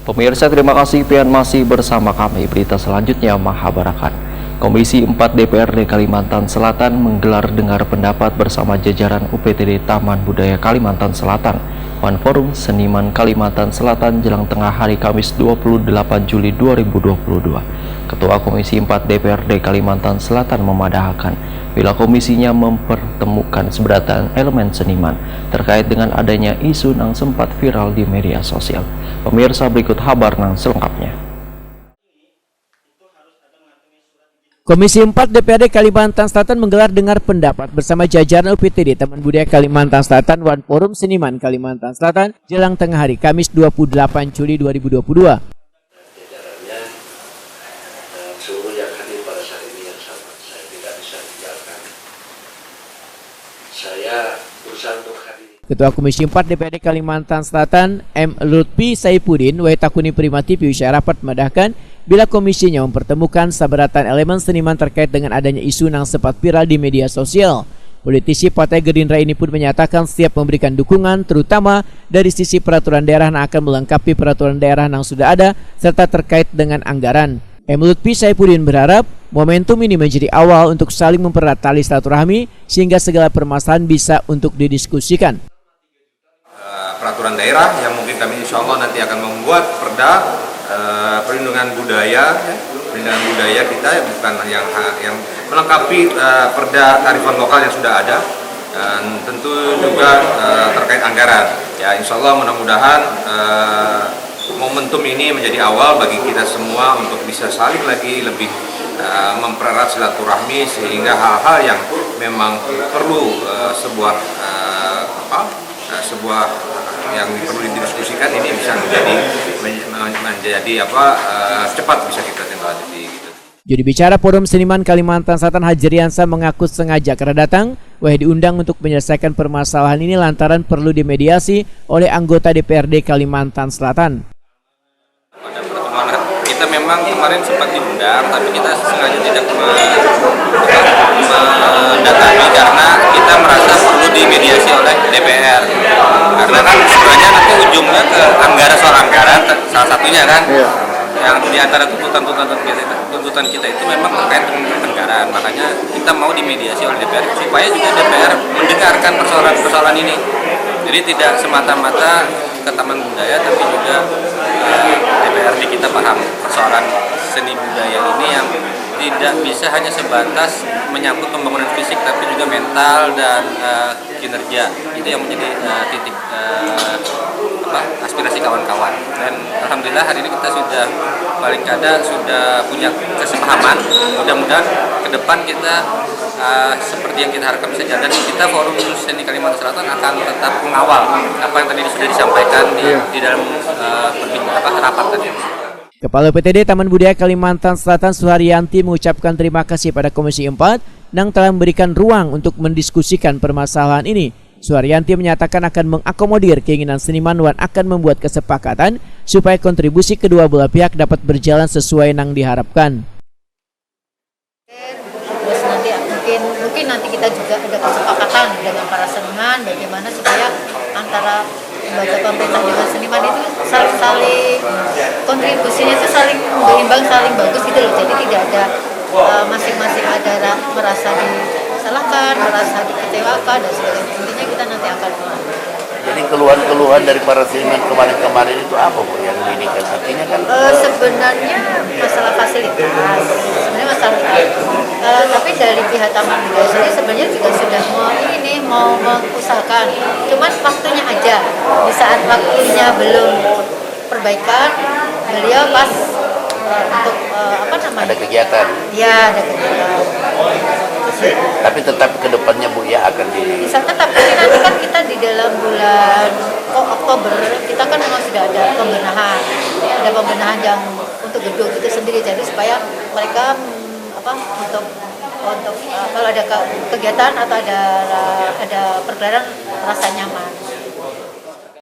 Pemirsa, terima kasih pian masih bersama kami. Berita selanjutnya Mahabarakan. Komisi 4 DPRD Kalimantan Selatan menggelar dengar pendapat bersama jajaran UPTD Taman Budaya Kalimantan Selatan, One Forum Seniman Kalimantan Selatan jelang tengah hari Kamis 28 Juli 2022. Ketua Komisi 4 DPRD Kalimantan Selatan memadahkan bila komisinya mempertemukan seberatan elemen seniman terkait dengan adanya isu yang sempat viral di media sosial. Pemirsa, berikut kabar selengkapnya. Komisi 4 DPRD Kalimantan Selatan menggelar dengar pendapat bersama jajaran UPTD Taman Budaya Kalimantan Selatan, One Forum Seniman Kalimantan Selatan jelang tengah hari Kamis 28 Juli 2022. Jajarannya seluruh yang hadir pada saat ini yang sama, saya tidak bisa tinggalkan. Saya berusaha untuk hadir. Ketua Komisi 4 DPRD Kalimantan Selatan M. Lutfi Saipudin Waitakuni Primati Piusya rapat memandahkan bila komisinya mempertemukan saberatan elemen seniman terkait dengan adanya isu yang sempat viral di media sosial. Politisi Partai Gerindra ini pun menyatakan siap memberikan dukungan terutama dari sisi peraturan daerah yang akan melengkapi peraturan daerah yang sudah ada serta terkait dengan anggaran. M. Lutfi Saipudin berharap momentum ini menjadi awal untuk saling mempererat tali silaturahmi sehingga segala permasalahan bisa untuk didiskusikan. Peraturan daerah yang mungkin kami insya Allah nanti akan membuat perda perlindungan budaya kita bukan yang melengkapi perda tarifan lokal yang sudah ada, dan tentu juga terkait anggaran. Ya insya Allah mudah-mudahan momentum ini menjadi awal bagi kita semua untuk bisa saling lagi lebih mempererat silaturahmi sehingga hal-hal yang memang perlu sebuah yang perlu didiskusikan ini bisa menjadi cepat bisa kita tindaklanjuti gitu. Juru bicara Forum Seniman Kalimantan Selatan Hajriansa mengaku sengaja karena datang diundang untuk menyelesaikan permasalahan ini lantaran perlu dimediasi oleh anggota DPRD Kalimantan Selatan. Pada pertemuan kita memang kemarin sempat diundang, tapi kita sengaja tidak mendatangi karena kita merasa perlu dimediasi oleh DPR. Karena kan sebenarnya nanti ujungnya ke anggaran, soal anggaran salah satunya kan, yang di antara tuntutan kita itu memang terkait dengan anggaran. Makanya kita mau dimediasi oleh DPR supaya juga DPR mendengarkan persoalan ini. Jadi tidak semata-mata ke Taman Budaya, tapi juga DPRD kita paham persoalan seni budaya ini yang tidak bisa hanya sebatas menyangkut pembangunan fisik, tapi juga mental dan kinerja. Itu yang menjadi titik aspirasi kawan-kawan. Dan alhamdulillah hari ini kita sudah paling kada sudah punya kesepahaman. Mudah-mudahan ke depan kita seperti yang kita harapkan bisa jalan. Kita Forum Seni Kalimantan Selatan akan tetap mengawal apa yang tadi sudah disampaikan di dalam rapat tadi. Kepala UPTD Taman Budaya Kalimantan Selatan Suharyanti mengucapkan terima kasih pada Komisi 4 yang telah memberikan ruang untuk mendiskusikan permasalahan ini. Suharyanti menyatakan akan mengakomodir keinginan seniman dan akan membuat kesepakatan supaya kontribusi kedua belah pihak dapat berjalan sesuai yang diharapkan. Terus mungkin nanti kita juga ada kesepakatan dengan para seniman bagaimana supaya antara lembaga pemerintah dengan seniman itu saling kontribusinya itu saling berimbang, saling bagus gitu loh. Jadi tidak ada masing-masing ada merasa disalahkan, merasa dikecewakan dan sebagainya. Intinya kita nanti akan Jadi keluhan-keluhan dari para seniman kemarin itu apa Bu yang ini kan artinya kan? Sebenarnya masalah fasilitas, tapi dari pihak Taman Budaya sendiri sebenarnya juga sudah mau mengusahakan, cuman waktunya aja. Di saat waktunya belum perbaikan, beliau pas untuk Ada kegiatan. Ya, ada kegiatan. Tapi tetap ke depannya Bu ya akan Bisa tetap, tapi nanti kan kita di dalam bulan Oktober kita kan memang sudah ada pembenahan yang untuk gedung itu sendiri, jadi supaya mereka untuk kalau ada kegiatan atau ada pergelaran rasa nyaman.